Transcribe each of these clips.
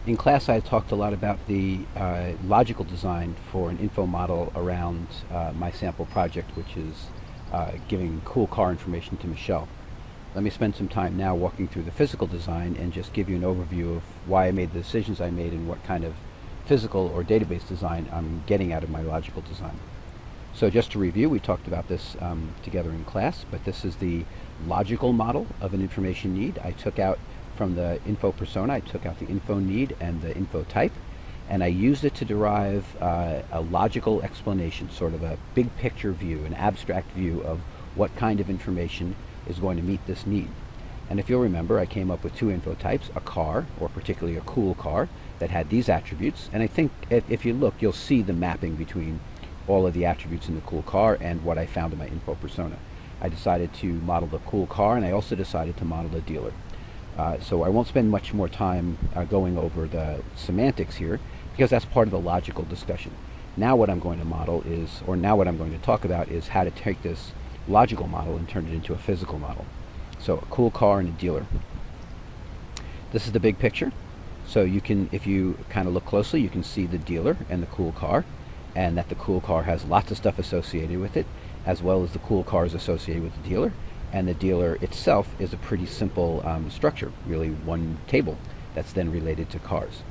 In class, I talked a lot about the logical design for an info model around my sample project, which is giving cool car information to Michelle. Let me spend some time now walking through the physical design and just give you an overview of why I made the decisions I made and what kind of physical or database design I'm getting out of my logical design. So just to review, we talked about this together in class, but this is the logical model of an information need. I took out from the info persona, I took out the info need and the info type, and I used it to derive a logical explanation, sort of a big picture view, an abstract view of what kind of information is going to meet this need. And if you'll remember, I came up with two info types, a car, or particularly a cool car, that had these attributes. And I think if you look, you'll see the mapping between all of the attributes in the cool car and what I found in my info persona. I decided to model the cool car, and I also decided to model the dealer. So I won't spend much more time going over the semantics here, because that's part of the logical discussion. Now what I'm going to model is, or now what I'm going to talk about is how to take this logical model and turn it into a physical model. So a cool car and a dealer. This is the big picture. So you can, if you kind of look closely, you can see the dealer and the cool car, and that the cool car has lots of stuff associated with it, as well as the cool car is associated with the dealer. And the dealer itself is a pretty simple structure, really one table that's then related to cars.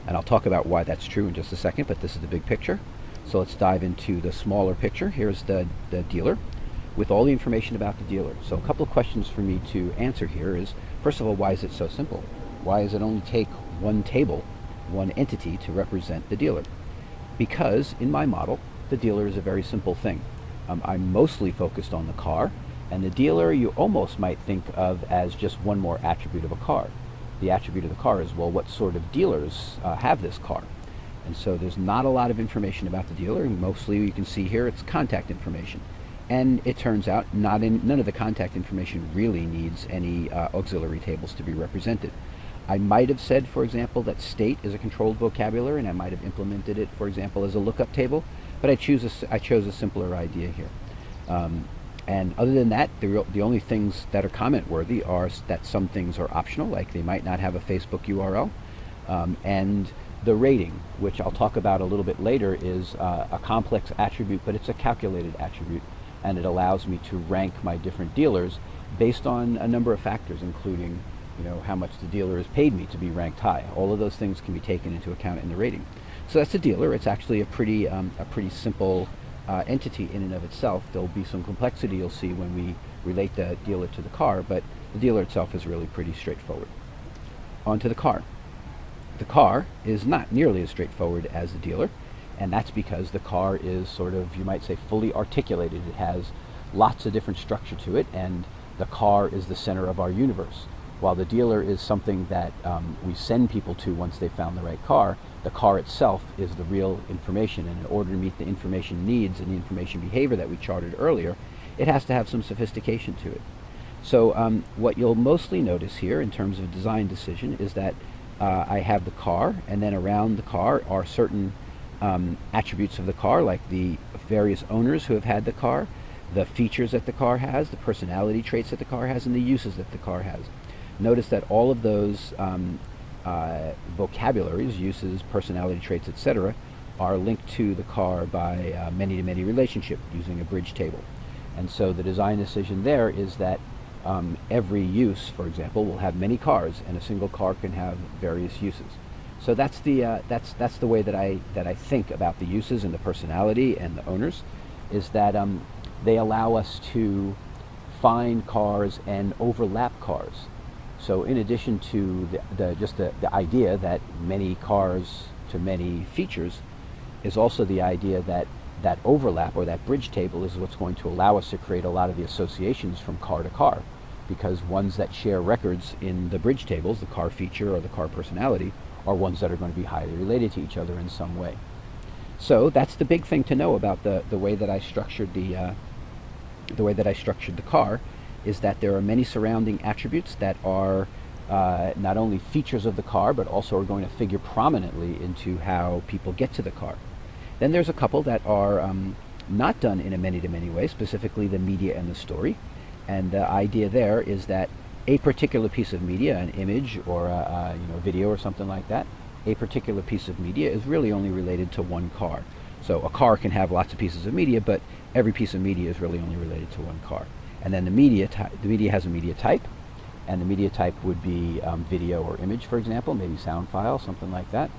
And I'll talk about why that's true in just a second, but this is the big picture. So let's dive into the smaller picture. Here's the dealer with all the information about the dealer. So a couple of questions for me to answer here is, first of all, why is it so simple? Why does it only take one table, one entity to represent the dealer? Because in my model, the dealer is a very simple thing. I'm mostly focused on the car, and the dealer you almost might think of as just one more attribute of a car. The attribute of the car is, well, what sort of dealers have this car? And so there's not a lot of information about the dealer. Mostly you can see here it's contact information. And it turns out none of the contact information really needs any auxiliary tables to be represented. I might have said, for example, that state is a controlled vocabulary, and I might have implemented it, for example, as a lookup table, but I chose a simpler idea here. And other than that, the only things that are comment worthy are that some things are optional, like they might not have a Facebook URL, and the rating, which I'll talk about a little bit later, is a complex attribute, but it's a calculated attribute, and it allows me to rank my different dealers based on a number of factors, including how much the dealer has paid me to be ranked high. All of those things can be taken into account in the rating. So that's the dealer. It's actually a pretty simple entity in and of itself. There'll be some complexity you'll see when we relate the dealer to the car, but the dealer itself is really pretty straightforward. On to the car. The car is not nearly as straightforward as the dealer, and that's because the car is sort of, you might say, fully articulated. It has lots of different structure to it, and the car is the center of our universe. While the dealer is something that we send people to once they've found the right car, the car itself is the real information, and in order to meet the information needs and the information behavior that we charted earlier, it has to have some sophistication to it. So what you'll mostly notice here in terms of design decision is that I have the car, and then around the car are certain attributes of the car, like the various owners who have had the car, the features that the car has, the personality traits that the car has, and the uses that the car has. Notice that all of those vocabularies, uses, personality traits, etc., are linked to the car by many-to-many relationship using a bridge table. And so the design decision there is that every use, for example, will have many cars, and a single car can have various uses. So that's the way that I think about the uses and the personality and the owners, is that they allow us to find cars and overlap cars. So in addition to the idea that many cars to many features, is also the idea that that overlap or that bridge table is what's going to allow us to create a lot of the associations from car to car, because ones that share records in the bridge tables, the car feature or the car personality, are ones that are going to be highly related to each other in some way. So that's the big thing to know about the way that I structured the car, is that there are many surrounding attributes that are not only features of the car, but also are going to figure prominently into how people get to the car. Then there's a couple that are not done in a many-to-many way, specifically the media and the story. And the idea there is that a particular piece of media, an image or a video or something like that, a particular piece of media is really only related to one car. So a car can have lots of pieces of media, but every piece of media is really only related to one car. And then the media has a media type, and the media type would be video or image, for example, maybe sound file, something like that,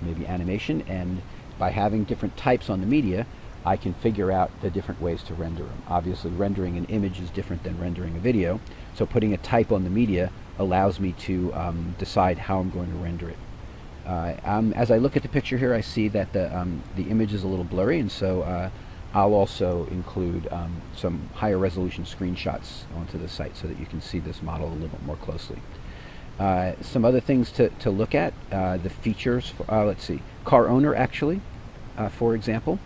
maybe animation. And by having different types on the media, I can figure out the different ways to render them. Obviously, rendering an image is different than rendering a video, so putting a type on the media allows me to decide how I'm going to render it. As I look at the picture here, I see that the image is a little blurry, and so I'll also include some higher resolution screenshots onto the site so that you can see this model a little bit more closely. Some other things to look at, the features, let's see, car owner actually, for example.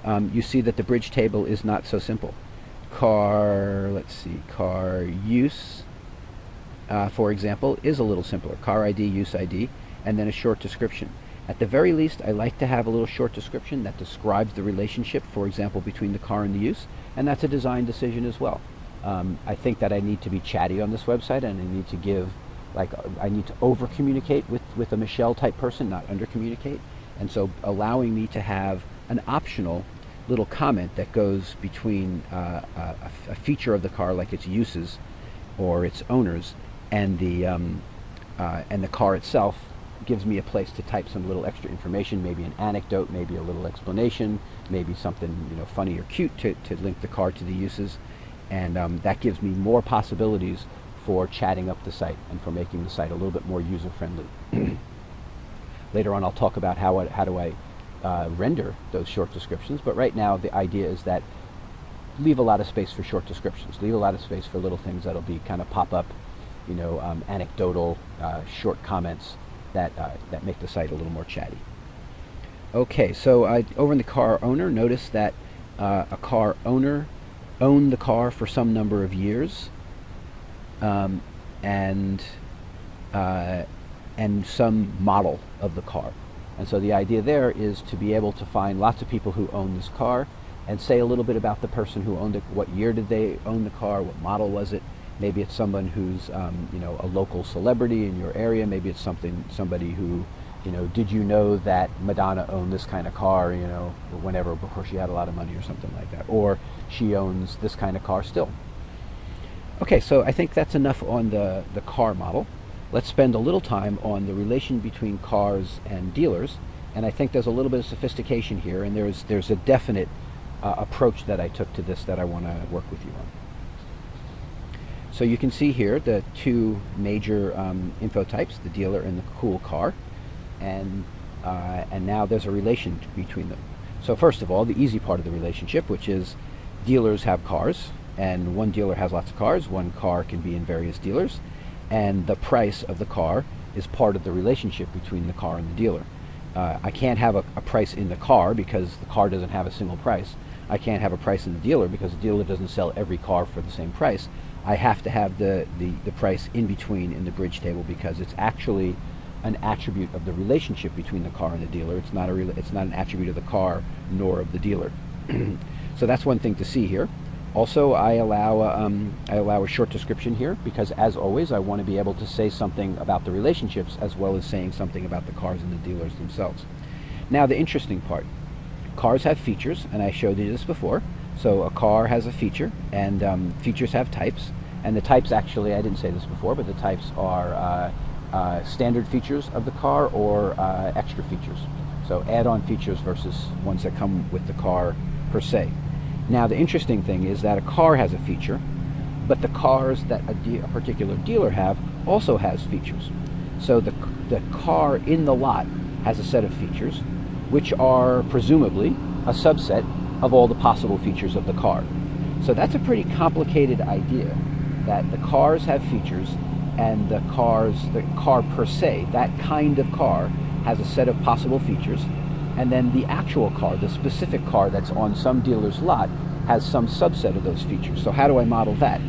You see that the bridge table is not so simple. Car use, for example, is a little simpler. Car ID, use ID, and then a short description. At the very least, I like to have a little short description that describes the relationship, for example, between the car and the use, and that's a design decision as well. I think that I need to be chatty on this website, and I need to give, I need to over communicate with a Michelle type person, not under communicate. And so allowing me to have an optional little comment that goes between a feature of the car, like its uses or its owners, and the car itself, gives me a place to type some little extra information, maybe an anecdote, maybe a little explanation, maybe something funny or cute to link the car to the uses, and that gives me more possibilities for chatting up the site and for making the site a little bit more user-friendly. Later on, I'll talk about how do I render those short descriptions, but right now the idea is that leave a lot of space for short descriptions, leave a lot of space for little things that'll be kind of pop-up, anecdotal short comments that make the site a little more chatty. Okay, so over in the car owner, notice that a car owner owned the car for some number of years, and some model of the car. And so the idea there is to be able to find lots of people who own this car and say a little bit about the person who owned it. What year did they own the car? What model was it? Maybe it's someone who's a local celebrity in your area. Maybe it's somebody who, did you know that Madonna owned this kind of car, whenever, before she had a lot of money or something like that. Or she owns this kind of car still. Okay, so I think that's enough on the car model. Let's spend a little time on the relation between cars and dealers. And I think there's a little bit of sophistication here, and there's a definite approach that I took to this that I want to work with you on. So you can see here the two major info types, the dealer and the cool car, and now there's a relation between them. So first of all, the easy part of the relationship, which is dealers have cars, and one dealer has lots of cars. One car can be in various dealers, and the price of the car is part of the relationship between the car and the dealer. I can't have a price in the car because the car doesn't have a single price. I can't have a price in the dealer because the dealer doesn't sell every car for the same price. I have to have the price in between in the bridge table because it's actually an attribute of the relationship between the car and the dealer. It's not an attribute of the car nor of the dealer. So that's one thing to see here. Also, I allow a short description here because, as always, I want to be able to say something about the relationships as well as saying something about the cars and the dealers themselves. Now, the interesting part. Cars have features, and I showed you this before. So a car has a feature, and features have types. And the types, actually, I didn't say this before, but the types are standard features of the car or extra features. So add-on features versus ones that come with the car per se. Now, the interesting thing is that a car has a feature, but the cars that a particular dealer have also has features. So the car in the lot has a set of features, which are presumably a subset of all the possible features of the car. So that's a pretty complicated idea, that the cars have features, and the car per se, that kind of car, has a set of possible features, and then the actual car, the specific car that's on some dealer's lot, has some subset of those features. So how do I model that?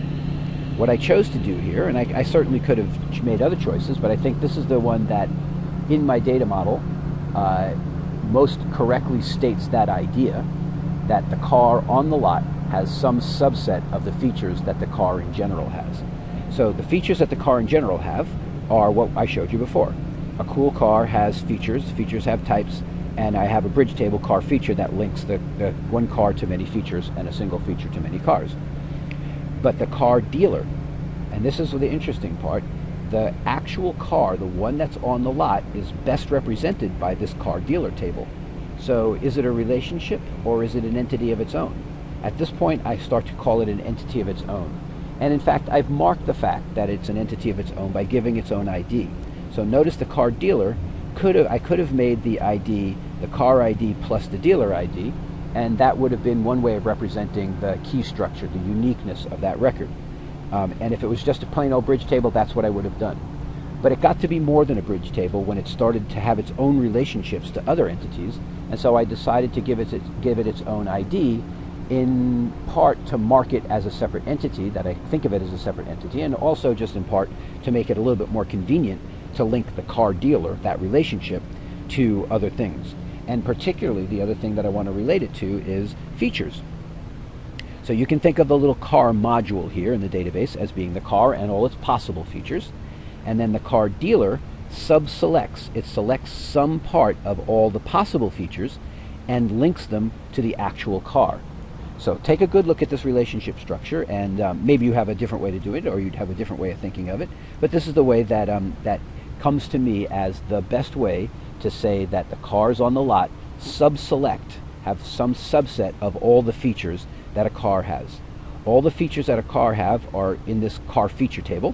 What I chose to do here, and I certainly could have made other choices, but I think this is the one that, in my data model, most correctly states that idea, that the car on the lot has some subset of the features that the car in general has. So the features that the car in general have are what I showed you before. A cool car has features, features have types, and I have a bridge table car feature that links the one car to many features and a single feature to many cars. But the car dealer, and this is the interesting part, the actual car, the one that's on the lot, is best represented by this car dealer table. So is it a relationship or is it an entity of its own? At this point, I start to call it an entity of its own. And in fact, I've marked the fact that it's an entity of its own by giving its own ID. So notice the car dealer, I could have made the ID the car ID plus the dealer ID, and that would have been one way of representing the key structure, the uniqueness of that record. And if it was just a plain old bridge table, that's what I would have done. But it got to be more than a bridge table when it started to have its own relationships to other entities, and so I decided to give it its own ID, in part to mark it as a separate entity, that I think of it as a separate entity, and also just in part to make it a little bit more convenient to link the car dealer, that relationship, to other things. And particularly the other thing that I want to relate it to is features. So you can think of the little car module here in the database as being the car and all its possible features, and then the car dealer sub-selects. It selects some part of all the possible features and links them to the actual car. So take a good look at this relationship structure, and maybe you have a different way to do it, or you'd have a different way of thinking of it, but this is the way that that comes to me as the best way to say that the cars on the lot sub-select, have some subset of all the features that a car has. All the features that a car have are in this car feature table.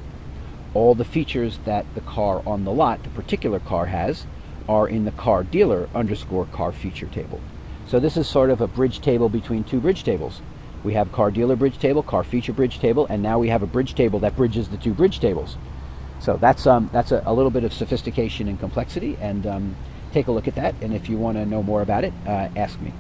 All the features that the car on the lot, the particular car, has are in the car dealer underscore car feature table. So this is sort of a bridge table between two bridge tables. We have car dealer bridge table, car feature bridge table, and now we have a bridge table that bridges the two bridge tables. So that's a little bit of sophistication and complexity, and take a look at that, and if you want to know more about it, ask me.